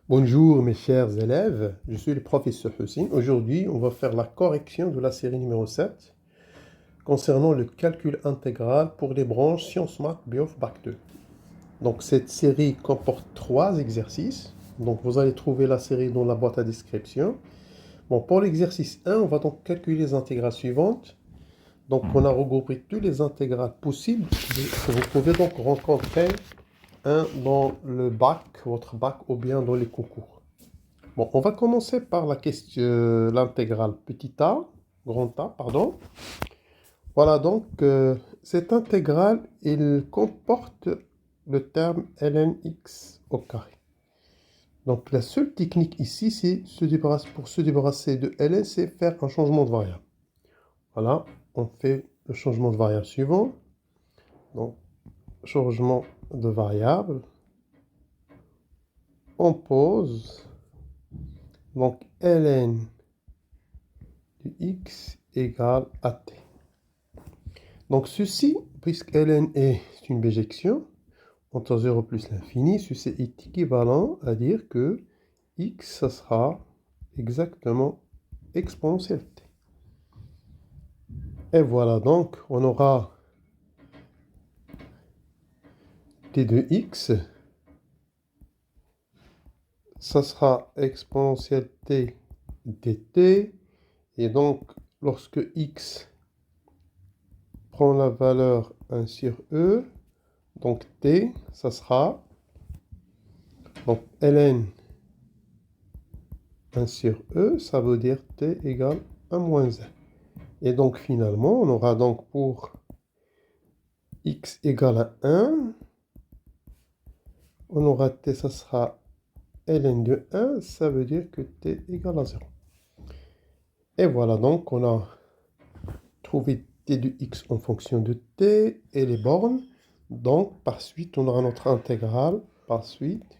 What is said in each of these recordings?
Bonjour mes chers élèves, je suis le professeur Hussein. Aujourd'hui, on va faire la correction de la série numéro 7 concernant le calcul intégral pour les branches Sciences Maths Biof Bac 2. Donc cette série comporte 3 exercices. Donc vous allez trouver la série dans la boîte à description. Bon, pour l'exercice 1, on va donc calculer les intégrales suivantes. Donc on a regroupé tous les intégrales possibles que vous pouvez donc rencontrer dans le bac, votre bac ou bien dans les concours. Bon, on va commencer par la question, l'intégrale petit a, grand A, pardon. Voilà, donc cette intégrale, il comporte le terme ln x au carré. Donc la seule technique ici, c'est pour se débarrasser de ln, c'est faire un changement de variable. Voilà, on fait le changement de variable suivant. Donc, changement de variable. On pose donc ln de x égale à t. Donc ceci, puisque ln est une bijection entre 0 plus l'infini, ceci est équivalent à dire que x, ça sera exactement exponentielle t. Et voilà, donc on aura t de x, ça sera exponentielle t dt, et donc lorsque x prend la valeur 1 sur e, donc t, ça sera donc ln 1 sur e, ça veut dire t égale 1 moins 1. Et donc finalement, on aura donc pour x égale à 1, on aura t, ça sera ln de 1, ça veut dire que t égale à 0. Et voilà, donc on a trouvé t de x en fonction de t et les bornes. Donc par suite, on aura notre intégrale. Par suite,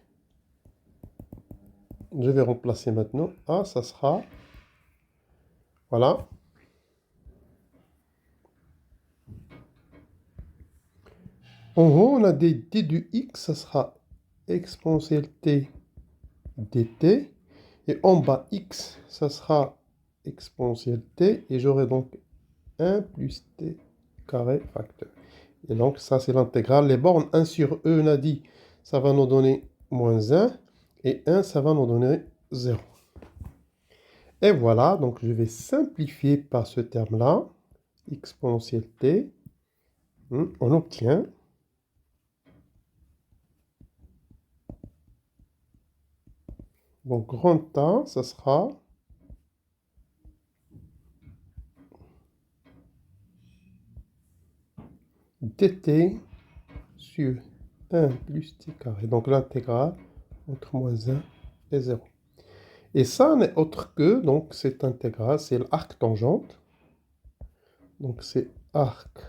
je vais remplacer maintenant a, ça sera, voilà. En haut, on a des t de x, ça sera exponentielle t dt. Et en bas, x, ça sera exponentielle t. Et j'aurai donc 1 plus t carré facteur. Et donc, ça, c'est l'intégrale. Les bornes 1 sur e, on a dit, ça va nous donner moins 1. Et 1, ça va nous donner 0. Et voilà, donc je vais simplifier par ce terme-là, exponentielle t. On obtient donc grand A, ça sera dt sur 1 plus t carré. Donc l'intégrale entre moins 1 et 0. Et ça n'est autre que, donc cette intégrale, c'est l'arc tangente. Donc c'est arc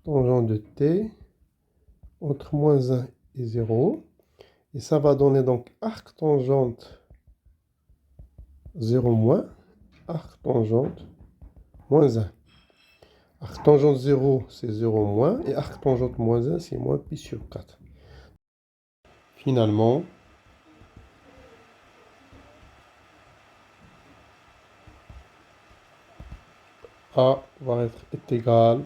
tangente de t entre moins 1 et 0. Et ça va donner donc arc tangente 0 moins, arc tangente moins 1. Arc tangente 0, c'est 0 moins, et arc tangente moins 1, c'est moins pi sur 4. Finalement, A va être égal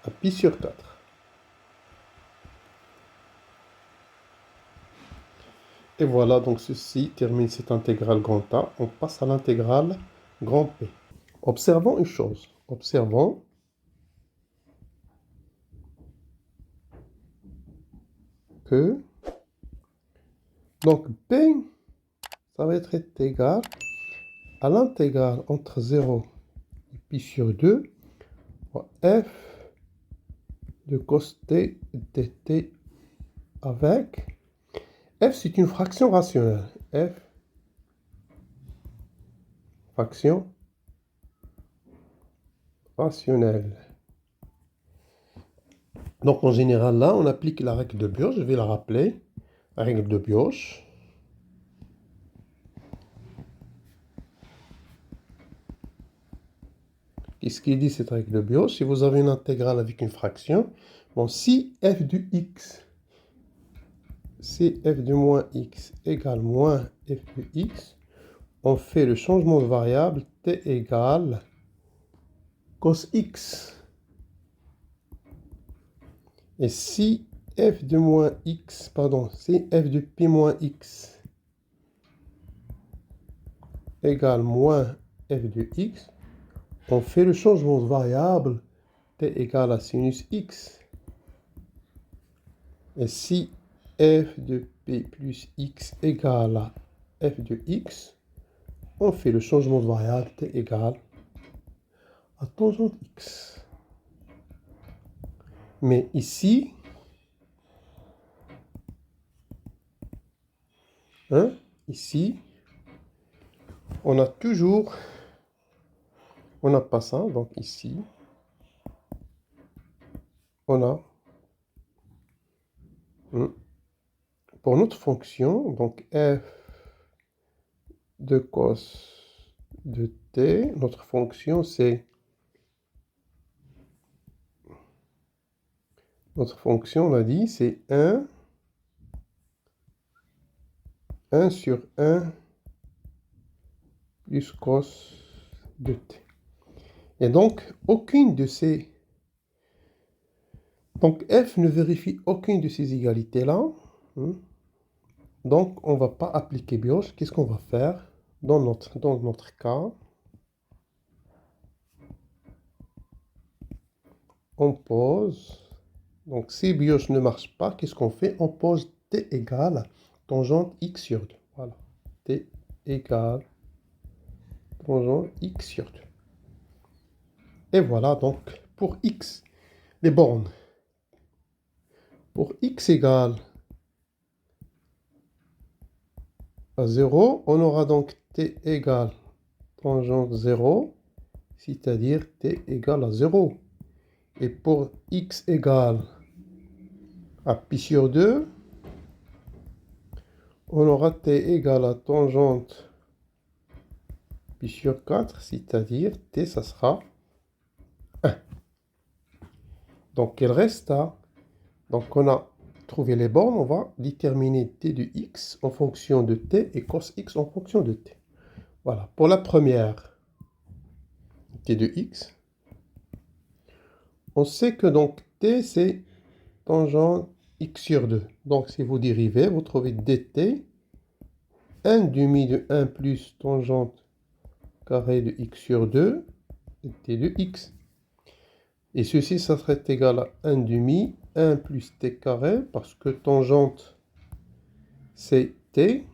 à pi sur 4. Et voilà, donc ceci termine cette intégrale grand A. On passe à l'intégrale grand P. Observons une chose. Observons que donc P, ça va être égal à l'intégrale entre 0 et pi sur 2 fois f de cos t dt avec f, c'est une fraction rationnelle. F, fraction rationnelle. Donc en général, là, on applique la règle de Bioch. Je vais la rappeler. La règle de Bioch. Qu'est-ce qu'il dit cette règle de Bioch? Si vous avez une intégrale avec une fraction, bon, si f de x c'est f de moins x égale moins f de x, on fait le changement de variable t égale cos x. Et si f de moins x, pardon, si f de pi moins x égale moins f de x, on fait le changement de variable t égale à sinus x. Et si f de p plus x égale à f de x, on fait le changement de variable t égale à tangente x. Mais ici, ici, on a toujours, on n'a pas ça, donc ici, on a, pour notre fonction, donc f de cos de t, notre fonction c'est, notre fonction, on a dit, c'est 1 sur 1 plus cos de t. Et donc, aucune de ces... Donc, f ne vérifie aucune de ces égalités-là. Donc, on ne va pas appliquer Bioche. Qu'est-ce qu'on va faire dans notre cas? On pose... Donc, si Bioche ne marche pas, qu'est-ce qu'on fait? On pose t égale tangente x sur 2. Voilà. T égale tangente x sur 2. Et voilà, donc, pour x, les bornes. Pour x égale à 0, on aura donc t égale tangente 0, c'est-à-dire t égale à 0. Et pour x égale à pi sur 2, on aura t égale à tangente pi sur 4, c'est-à-dire t, ça sera 1. Donc, il reste à... Donc, on a trouvé les bornes, on va déterminer t de x en fonction de t et cos x en fonction de t. Voilà, pour la première, t de x, on sait que donc t, c'est tangente x sur 2. Donc, si vous dérivez, vous trouvez dt, 1 demi de 1 plus tangente carré de x sur 2, t de x. Et ceci, ça serait égal à 1 demi, 1 plus t carré, parce que tangente, c'est t.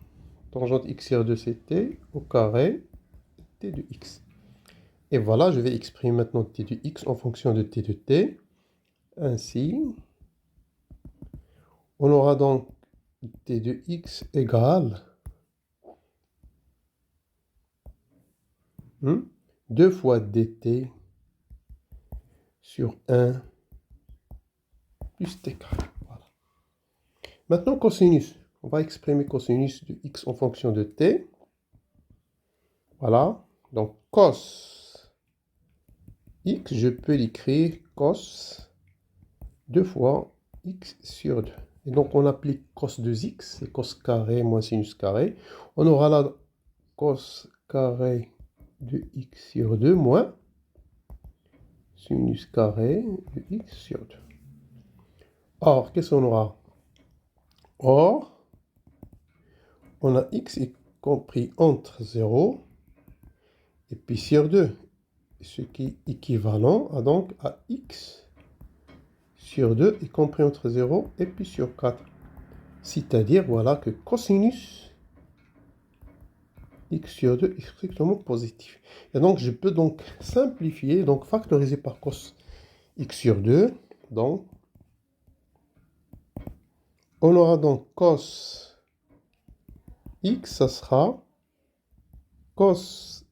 Tangente x sur 2, c'est t, au carré, t de x. Et voilà, je vais exprimer maintenant t de x en fonction de t de t. Ainsi, on aura donc t de x égale 2 fois dt sur 1 plus t carré. Voilà. Maintenant, cosinus. On va exprimer cosinus de x en fonction de t. Voilà. Donc, cos x, je peux l'écrire cos 2 fois x sur 2. Et donc, on applique cos de x, c'est cos carré moins sinus carré. On aura là cos carré de x sur 2 moins sinus carré de x sur 2. Or, qu'est-ce qu'on aura? Or, on a x est compris entre 0 et pi sur 2, ce qui est équivalent à donc à x sur 2 est compris entre 0 et pi sur 4. C'est-à-dire, voilà, que cosinus x sur 2 est strictement positif. Et donc, je peux donc simplifier, donc factoriser par cos x sur 2. Donc, on aura donc cos x, ça sera cos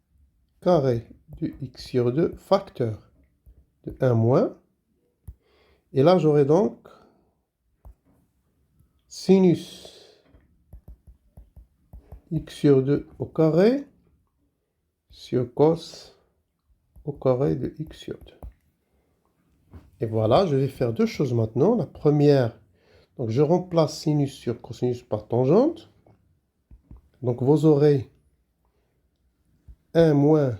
carré de x sur 2 facteur de 1 moins. Et là, j'aurai donc sinus x sur 2 au carré sur cos au carré de x sur 2. Et voilà, je vais faire deux choses maintenant. La première, Donc, je remplace sinus sur cosinus par tangente. Donc, vous aurez 1 moins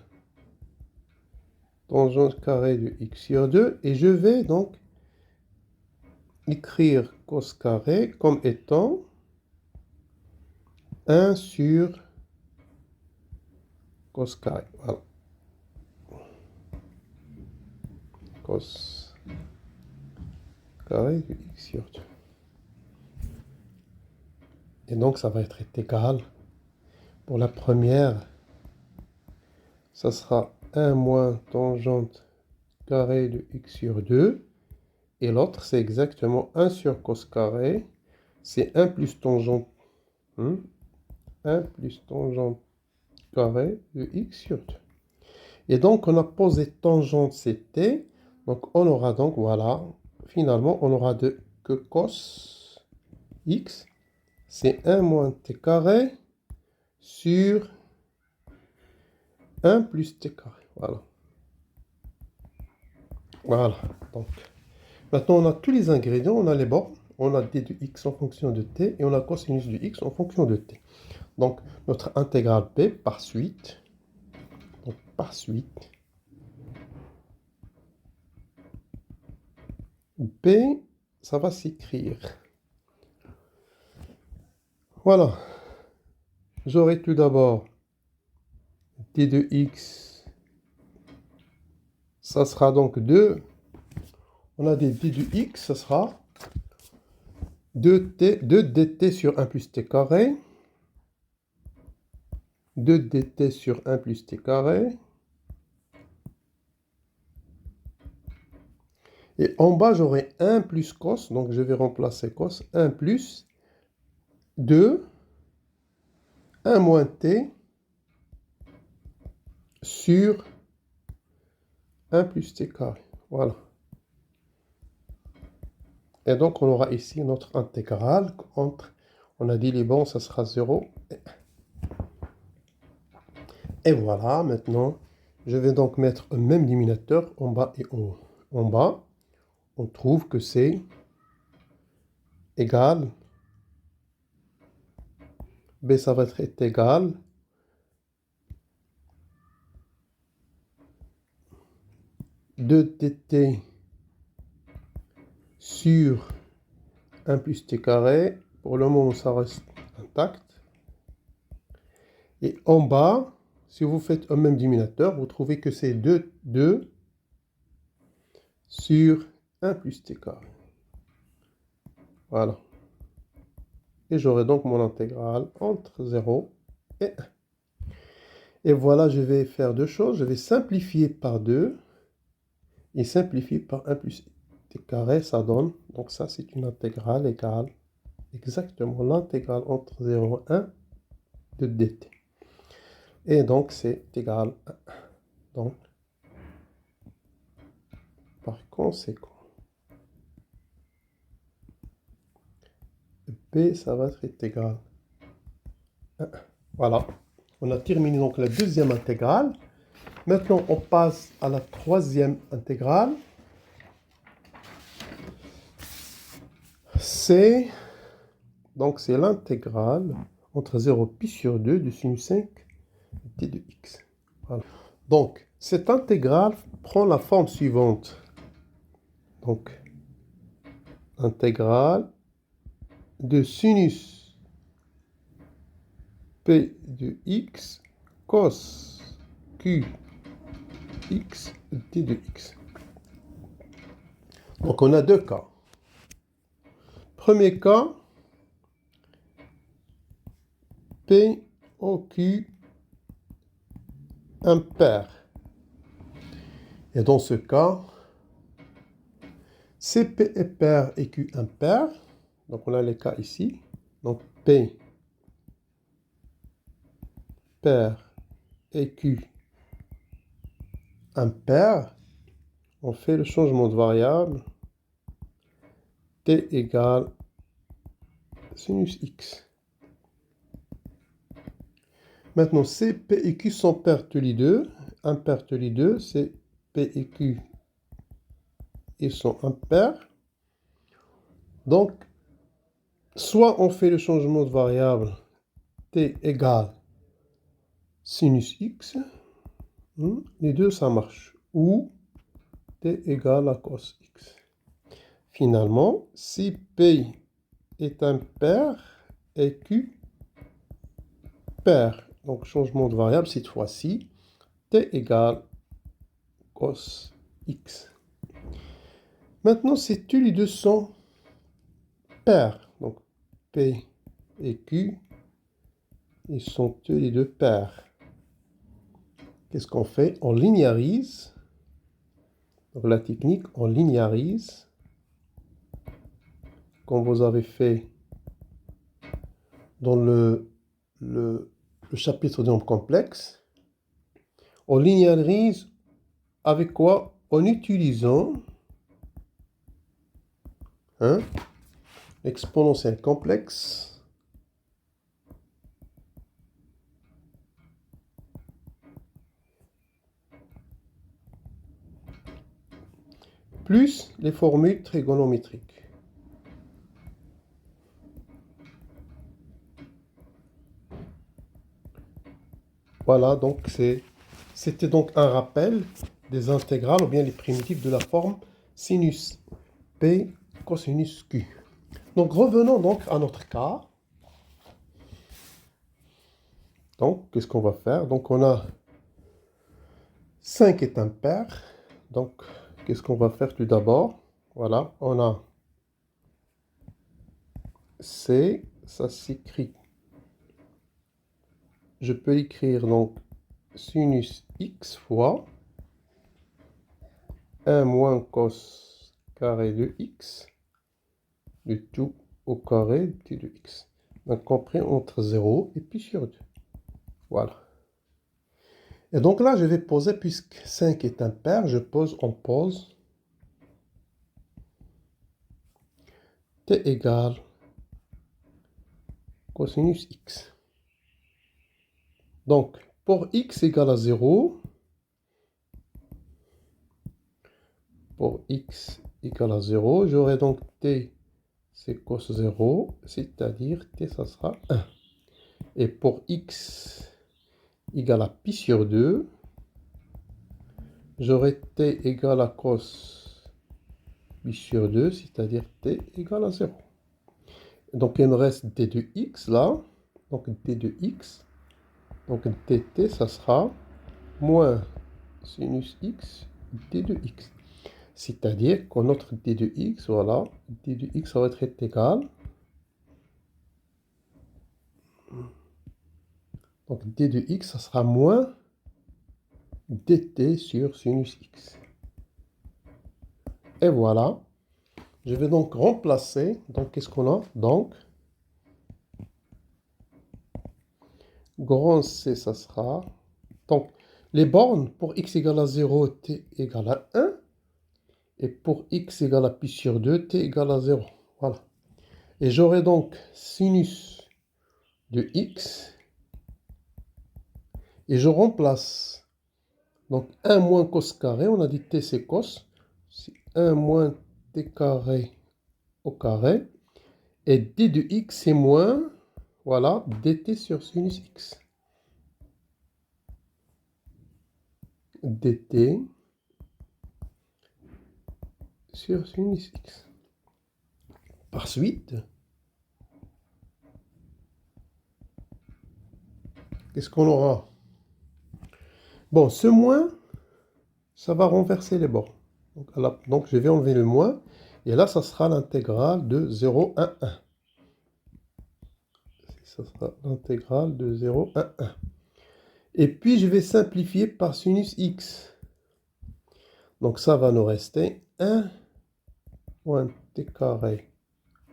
tangente carrée de x sur 2. Et je vais donc écrire cos carré comme étant 1 sur cos carré. Voilà. Cos carré de x sur 2. Et donc, ça va être égal. Pour la première, ça sera 1 moins tangente carré de x sur 2. Et l'autre, c'est exactement 1 sur cos carré. C'est 1 plus tangente. 1 plus tangente carré de x sur 2. Et donc, on a posé tangente ct. Donc, on aura donc, voilà, finalement, on aura que cos x, c'est 1 moins t carré sur 1 plus t carré. Voilà. Voilà. Donc, maintenant, on a tous les ingrédients. On a les bornes. On a d de x en fonction de t. Et on a cosinus de x en fonction de t. Donc, notre intégrale p par suite. Donc, par suite. P, ça va s'écrire. Voilà. J'aurai tout d'abord d de x. Ça sera donc 2. On a des d de x, ça sera 2t, 2 dt sur 1 plus t carré. 2 dt sur 1 plus t carré. Et en bas, j'aurai 1 plus cos. Donc, je vais remplacer cos. 1 plus 2. 1 moins t sur 1 plus t carré. Voilà. Et donc, on aura ici notre intégrale entre, on a dit les bords, ça sera 0 et voilà, maintenant, je vais donc mettre un même dénominateur en bas et en bas. On trouve que c'est égal. B, ça va être égal. De dt sur 1 plus t carré. Pour le moment, ça reste intact. Et en bas, si vous faites un même dénominateur, vous trouvez que c'est 2 sur 1 plus t carré. Voilà. Et j'aurai donc mon intégrale entre 0 et 1. Et voilà, je vais faire deux choses. Je vais simplifier par 2 et simplifier par 1 plus t carré. Ça donne, donc ça c'est une intégrale égale exactement l'intégrale entre 0 et 1 de dt. Et donc c'est égal à 1. Donc, par conséquent, P, ça va être égal à 1. Voilà. On a terminé donc la deuxième intégrale. Maintenant, on passe à la troisième intégrale. C'est l'intégrale entre 0 pi sur 2 de sinus 5 t de x. Voilà. Donc, cette intégrale prend la forme suivante. Donc, intégrale de sinus p de x cos q x t de x. Donc, on a deux cas. Premier cas, P au Q impair. Et dans ce cas, CP est pair et Q impair. Donc on a les cas ici. Donc P pair et Q impair. On fait le changement de variable. T égale sinus x. Maintenant, C, P et Q sont pairs tous les deux. Impairs tous les deux, c'est P et Q. Ils sont impairs. Donc, soit on fait le changement de variable t égale sinus x, les deux ça marche, ou t égale à cos x. Finalement, si P est impair et Q pair, donc changement de variable cette fois-ci, t égale cos x. Maintenant, si tous les deux sont pairs, donc P et Q, ils sont tous les deux pairs. Qu'est-ce qu'on fait? On linéarise. Donc la technique, on linéarise. Comme vous avez fait dans le chapitre de nombres complexes. On linéarise avec quoi? En utilisant l'exponentielle complexe plus les formules trigonométriques. Voilà, donc c'était donc un rappel des intégrales ou bien les primitives de la forme sinus P cosinus Q. Donc revenons donc à notre cas. Donc qu'est-ce qu'on va faire? Donc on a 5 est impair. Donc qu'est-ce qu'on va faire tout d'abord? Voilà, on a C, ça s'écrit. Je peux écrire donc sinus x fois 1 moins cos carré de x, du tout au carré de x. Donc compris entre 0 et pi sur 2. Voilà. Et donc là, je vais poser, puisque 5 est impair, on pose t égale cosinus x. Donc, pour x égale à 0, j'aurai donc t, c'est cos 0, c'est-à-dire t, ça sera 1. Et pour x égale à pi sur 2, j'aurai t égale à cos pi sur 2, c'est-à-dire t égale à 0. Donc, il me reste d de x là. Donc, d de x. Donc, dt, ça sera moins sinus x d de x. C'est-à-dire que notre d de x, voilà, d de x, ça va être égal. Donc, d de x, ça sera moins dt sur sinus x. Et voilà. Je vais donc remplacer. Donc, qu'est-ce qu'on a? Donc, grand C, ça sera... Donc, les bornes pour x égale à 0, t égale à 1. Et pour x égale à pi sur 2, t égale à 0. Voilà. Et j'aurai donc sinus de x. Et je remplace. Donc 1 moins cos carré, on a dit t c'est cos. C'est 1 moins t carré au carré. Et d de x c'est moins, voilà, dt sur sinus x. dt sur sinus x. Par suite, qu'est-ce qu'on aura? Bon, ce moins, ça va renverser les bords. Donc je vais enlever le moins. Et là, ça sera l'intégrale de 0, 1, 1. Ça sera l'intégrale de 0, 1, 1. Et puis, je vais simplifier par sinus x. Donc, ça va nous rester 1 moins t carré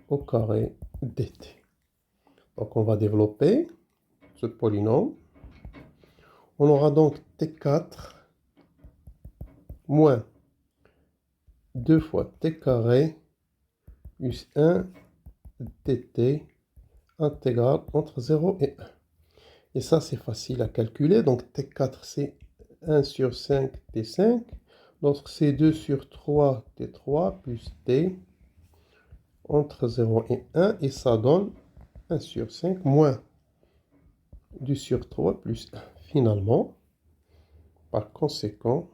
au carré dt. Donc, on va développer ce polynôme. On aura donc t4 moins 2 fois t carré plus 1 dt intégrale entre 0 et 1. Et ça, c'est facile à calculer. Donc, t4, c'est 1 sur 5 t5. L'autre, c'est 2 sur 3 t3 plus t entre 0 et 1, et ça donne 1 sur 5 moins 2 sur 3 plus 1. Finalement, par conséquent,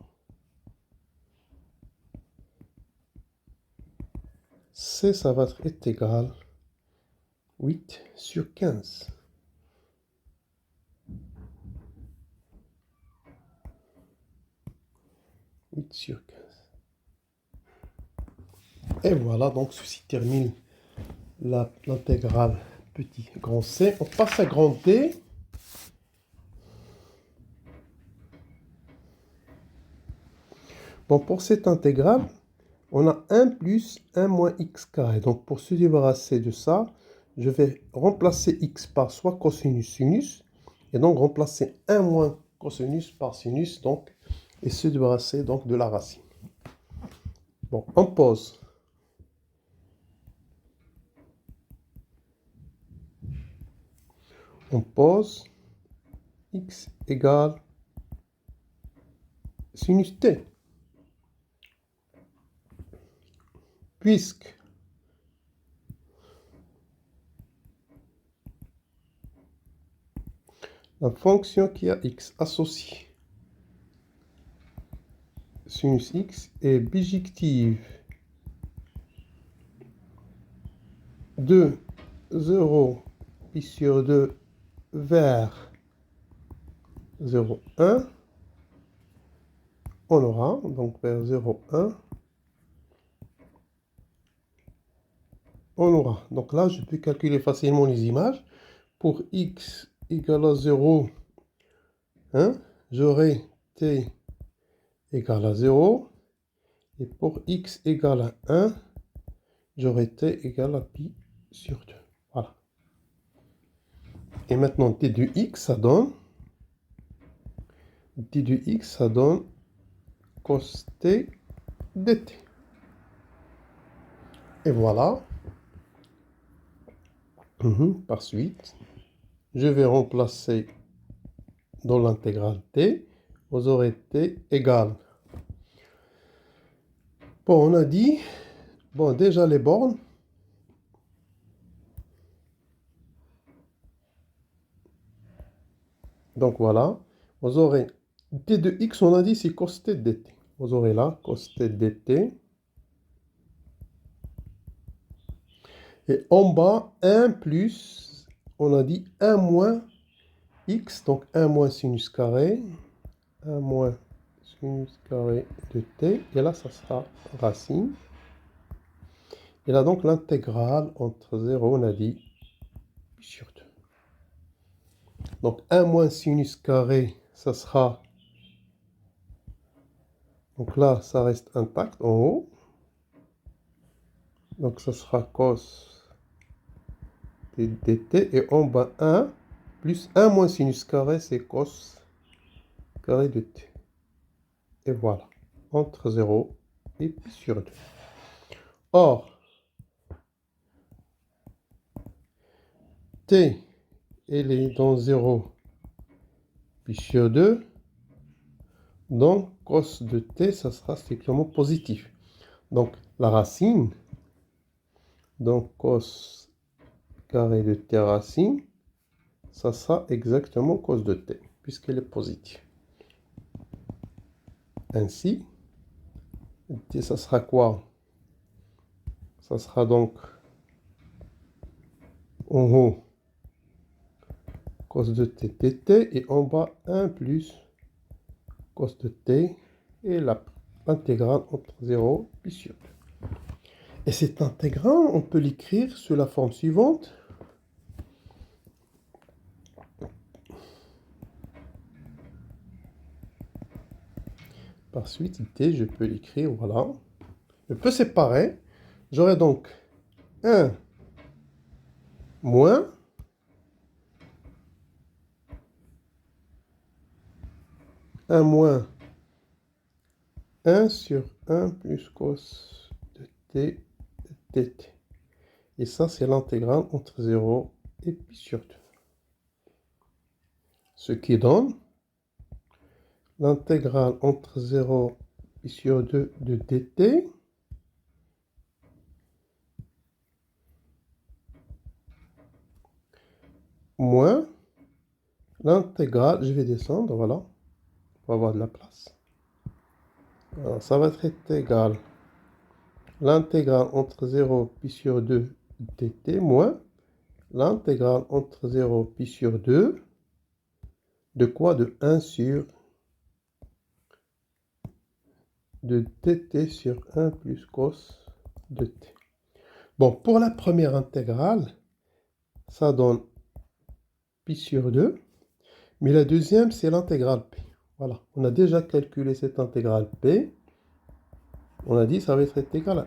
C, ça va être égal à 8 sur 15. Sur 15. Et voilà, donc ceci termine l'intégrale petit grand C. On passe à grand D. Bon, pour cette intégrale, on a 1 plus 1 moins x carré. Donc pour se débarrasser de ça, je vais remplacer x par soit cosinus sinus, et donc remplacer 1 moins cosinus par sinus, donc, et se débarrasser donc de la racine. Bon, on pose. On pose x égale sinus t. Puisque la fonction qui a x associée sinus x est bijective de 0 pi sur 2 vers 0, 1, on aura donc vers 0, 1, on aura. Donc là, je peux calculer facilement les images. Pour x égale à 0, 1, j'aurai t égale à 0. Et pour x égale à 1, j'aurai t égale à pi sur 2. Voilà. Et maintenant, t de x, ça donne cos t dt. Et voilà. Par suite, je vais remplacer dans l'intégrale t, vous aurez t égale. Bon, on a dit, bon, déjà les bornes. Donc voilà, vous aurez t de x, on a dit, c'est cos t dt. Vous aurez là cos t dt. Et en bas, 1 plus, on a dit 1 moins x, donc 1 moins sinus carré. 1 moins sinus carré de t. Et là, ça sera racine. Et là, donc, l'intégrale entre 0, on a dit, sur 2. Donc, 1 moins sinus carré, ça sera... Donc là, ça reste intact en haut. Donc, ça sera cos dt. Et en bas, 1 plus 1 moins sinus carré, c'est cos carré de t. Et voilà, entre 0 et pi sur 2. Or, t, elle est dans 0, pi sur 2. Donc, cos de t, ça sera strictement positif. Donc, la racine, donc cos carré de t racine, ça sera exactement cos de t, puisqu'elle est positive. Ainsi, t, ça sera quoi? Ça sera donc en haut cos de t dt, et en bas 1 plus cos de t, et l'intégrale entre 0 et sur 2. Et cette intégrale, on peut l'écrire sous la forme suivante. Par suite, t, je peux l'écrire, voilà. Je peux séparer. J'aurai donc 1 moins 1 moins 1 sur 1 plus cos de t dt. Et ça, c'est l'intégrale entre 0 et pi sur 2. Ce qui donne l'intégrale entre 0 et pi sur 2 de dt moins l'intégrale, je vais descendre, voilà, pour avoir de la place. Alors, ça va être égal l'intégrale entre 0 pi sur 2 dt moins l'intégrale entre 0 pi sur 2 de quoi? De 1 sur de dt sur 1 plus cos de t. Bon, pour la première intégrale, ça donne pi sur 2, mais la deuxième, c'est l'intégrale p. Voilà, on a déjà calculé cette intégrale p. On a dit que ça va être égal à 1.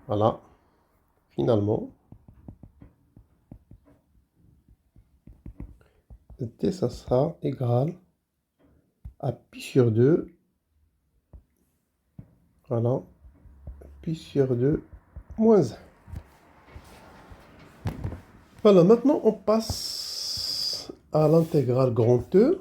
Voilà, finalement, t, ça sera égal à pi sur 2. Voilà, pi sur 2 moins 1. Voilà, maintenant on passe à l'intégrale grand E.